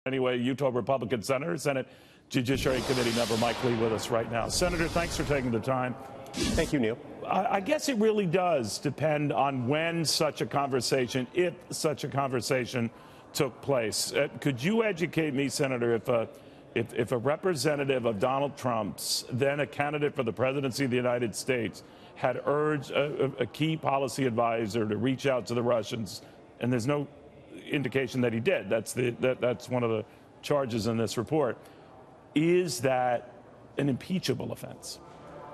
Anyway, Utah Republican Senator, Senate Judiciary Committee member Mike Lee with us right now. Senator, thanks for taking the time. Thank you, Neil. I guess it really does depend on when such a conversation, if such a conversation took place. Could you educate me, Senator, if a representative of Donald Trump's, then a candidate for the presidency of the United States, had urged a key policy advisor to reach out to the Russians, and there's no indication that he did. That's one of the charges in this report. Is that an impeachable offense?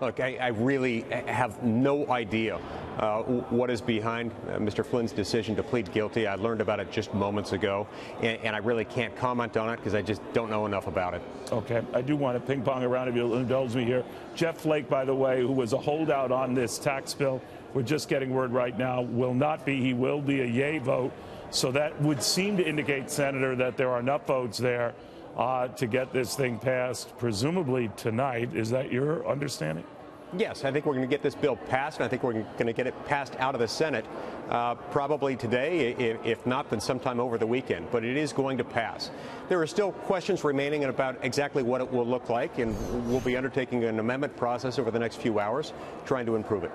Look, I really have no idea what is behind Mr. Flynn's decision to plead guilty. I learned about it just moments ago, and I really can't comment on it because I just don't know enough about it. Okay. I do want to ping-pong around, if you'll indulge me here. Jeff Flake, by the way, who was a holdout on this tax bill, we're just getting word right now, will not be. He will be a yay vote. So that would seem to indicate, Senator, that there are enough votes there to get this thing passed, presumably tonight. Is that your understanding? Yes, I think we're going to get this bill passed, and I think we're going to get it passed out of the Senate probably today, if not, then sometime over the weekend. But it is going to pass. There are still questions remaining about exactly what it will look like, and we'll be undertaking an amendment process over the next few hours, trying to improve it.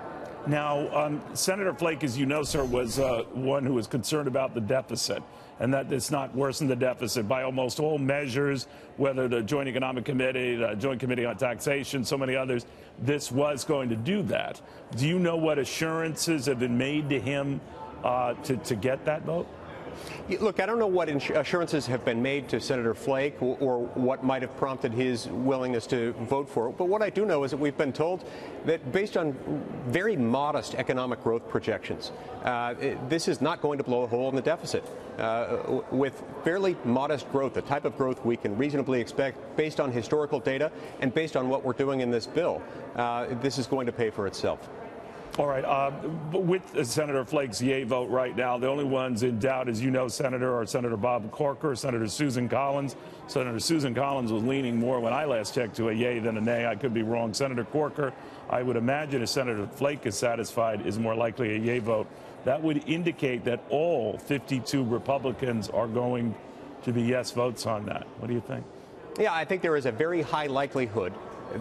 Now, Senator Flake, as you know, sir, was one who was concerned about the deficit, and that it's not worsen the deficit by almost all measures, whether the Joint Economic Committee, the Joint Committee on Taxation, so many others. This was going to do that. Do you know what assurances have been made to him to get that vote? Look, I don't know what assurances have been made to Senator Flake or what might have prompted his willingness to vote for it. But what I do know is that we've been told that based on very modest economic growth projections, this is not going to blow a hole in the deficit. With fairly modest growth, the type of growth we can reasonably expect based on historical data and based on what we're doing in this bill, this is going to pay for itself. All right. With Senator Flake's yay vote right now, the only ones in doubt, as you know, Senator, are Senator Bob Corker, Senator Susan Collins. Senator Susan Collins was leaning more, when I last checked, to a yay than a nay. I could be wrong. Senator Corker, I would imagine, if Senator Flake is satisfied, is more likely a yay vote. That would indicate that all 52 Republicans are going to be yes votes on that. What do you think? Yeah, I think there is a very high likelihood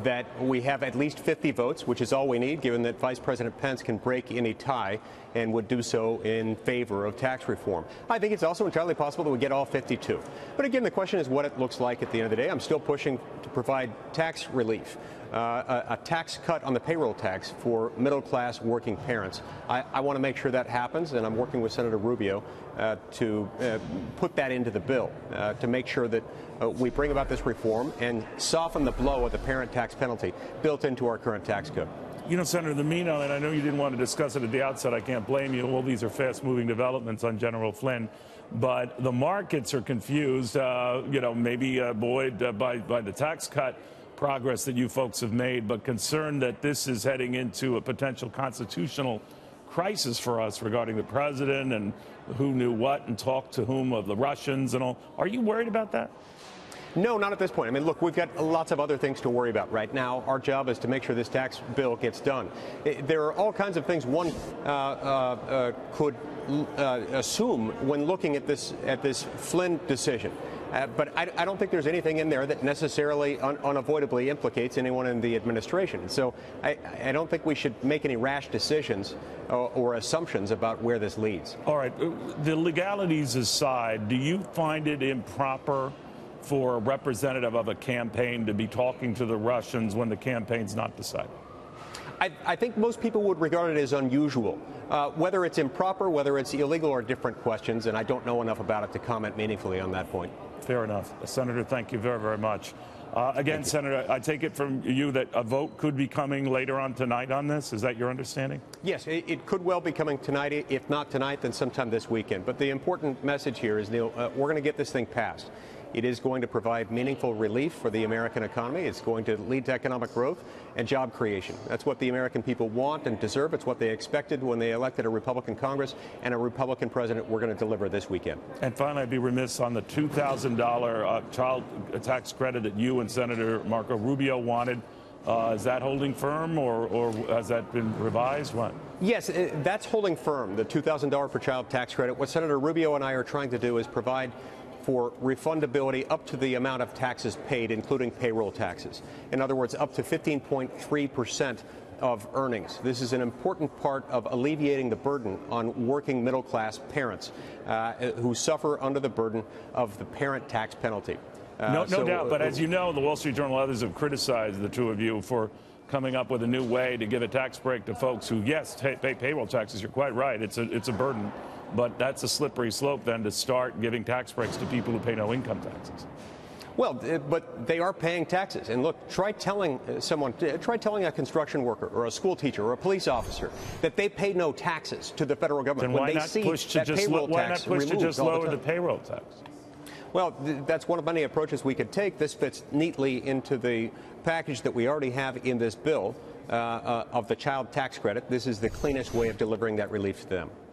that we have at least 50 votes, which is all we need, given that Vice President Pence can break any tie and would do so in favor of tax reform. I think it's also entirely possible that we get all 52. But again, the question is what it looks like at the end of the day. I'm still pushing to provide tax relief, a tax cut on the payroll tax for middle-class working parents. I want to make sure that happens, and I'm working with Senator Rubio to put that into the bill, to make sure that we bring about this reform and soften the blow of the parent tax penalty built into our current tax code. You know, Senator, the mean on it, I know you didn't want to discuss it at the outset. I can't blame you. All these are fast-moving developments on General Flynn. But the markets are confused, you know, maybe buoyed by the tax cut progress that you folks have made, but concerned that this is heading into a potential constitutional crisis for us regarding the president and who knew what and talked to whom of the Russians and all. Are you worried about that? No, not at this point. I mean, look, we've got lots of other things to worry about right now. Our job is to make sure this tax bill gets done. There are all kinds of things one could assume when looking at this Flynn decision. But I don't think there's anything in there that necessarily unavoidably implicates anyone in the administration. So I don't think we should make any rash decisions or assumptions about where this leads. All right. The legalities aside, do you find it improper for a representative of a campaign to be talking to the Russians when the campaign's not decided? I think most people would regard it as unusual. Whether it's improper, whether it's illegal, are different questions, and I don't know enough about it to comment meaningfully on that point. Fair enough. Senator, thank you very, very much. Again, Senator, I take it from you that a vote could be coming later on tonight on this. Is that your understanding? Yes, it could well be coming tonight. If not tonight, then sometime this weekend. But the important message here is, Neil, we're going to get this thing passed. It is going to provide meaningful relief for the American economy. It's going to lead to economic growth and job creation. That's what the American people want and deserve. It's what they expected when they elected a Republican Congress and a Republican president. We're going to deliver this weekend. And finally, I'd be remiss on the $2,000 child tax credit that you and Senator Marco Rubio wanted. Is that holding firm, or has that been revised? What? Yes, that's holding firm, the $2,000 per child tax credit. What Senator Rubio and I are trying to do is provide for refundability up to the amount of taxes paid, including payroll taxes. In other words, up to 15.3% of earnings. This is an important part of alleviating the burden on working middle-class parents who suffer under the burden of the parent tax penalty. No doubt, but as you know, the Wall Street Journal and others have criticized the two of you for coming up with a new way to give a tax break to folks who, yes, pay payroll taxes. You're quite right. It's a burden. But that's a slippery slope then to start giving tax breaks to people who pay no income taxes. Well, but they are paying taxes. And look, try telling a construction worker or a school teacher or a police officer that they pay no taxes to the federal government Then when they see that payroll tax why not push to just lower the the payroll tax? Well, that's one of many approaches we could take. This fits neatly into the package that we already have in this bill of the child tax credit. This is the cleanest way of delivering that relief to them.